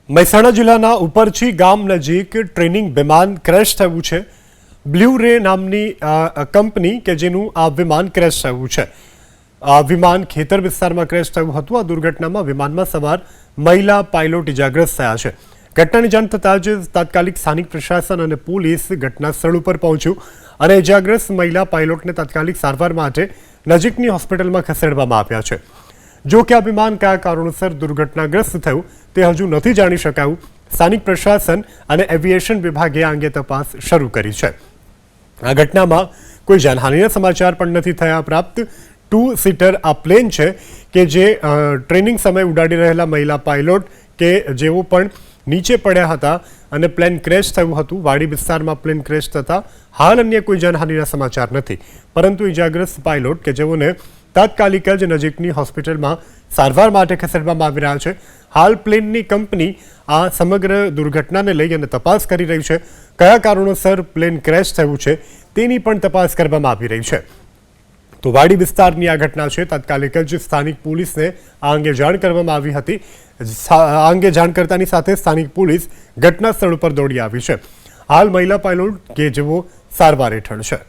મહેસાણા જિલ્લાના ઉપરછી ગામ નજીક ટ્રેનિંગ વિમાન ક્રેશ થયું છે। બ્લુ રે નામની કંપની કે જેનું આ વિમાન ક્રેશ થયું છે। આ વિમાન ખેતર વિસ્તારમાં ક્રેશ થયું હતું। આ દુર્ઘટનામાં વિમાનમાં સવાર મહિલા પાયલોટ ઇજાગ્રસ્ત થયા છે। ઘટનાની જાણ થતાં જ તાત્કાલિક સ્થાનિક પ્રશાસન અને પોલીસ ઘટના સ્થળ ઉપર પહોંચ્યું અને ઇજાગ્રસ્ત મહિલા પાયલોટને તાત્કાલિક સારવાર માટે નજીકની હોસ્પિટલમાં ખસેડવામાં આવ્યા છે। જો કે આ વિમાન કયા કારણોસર દુર્ઘટનાગ્રસ્ત થયું તે હજુ નથી જાણી શકાયું। સ્થાનિક પ્રશાસન અને એવિએશન વિભાગે આ અંગે તપાસ શરૂ કરી છે। આ ઘટનામાં કોઈ જાનહાનિના સમાચાર પણ નથી થયા પ્રાપ્ત। 2 સીટર આ પ્લેન છે કે જે ટ્રેનિંગ સમયે ઉડાડી રહેલા મહિલા પાયલોટ કે જેઓ પણ નીચે પડ્યા હતા અને પ્લેન ક્રેશ થયું હતું। વાડી વિસ્તારમાં પ્લેન ક્રેશ થતાં હાલ અન્ય કોઈ જાનહાનિના સમાચાર નથી, પરંતુ ઇજાગ્રસ્ત પાયલોટ કે જેઓને તાત્કાલિક જ નજીકની હોસ્પિટલમાં સારવાર માટે ખસેડવામાં આવી રહ્યા છે। હાલ પ્લેનની કંપની આ સમગ્ર દુર્ઘટનાને લઈ અને તપાસ કરી રહી છે। કયા કારણોસર પ્લેન ક્રેશ થયું છે તેની પણ તપાસ કરવામાં આવી રહી છે। તો વાડી વિસ્તારની આ ઘટના છે। તાત્કાલિક જ સ્થાનિક પોલીસને આ અંગે જાણ કરવામાં આવી હતી। આ અંગે જાણ કરતાની સાથે સ્થાનિક પોલીસ ઘટના સ્થળ ઉપર દોડી આવી છે। હાલ મહિલા પાયલોટ કે જેઓ સારવાર હેઠળ છે।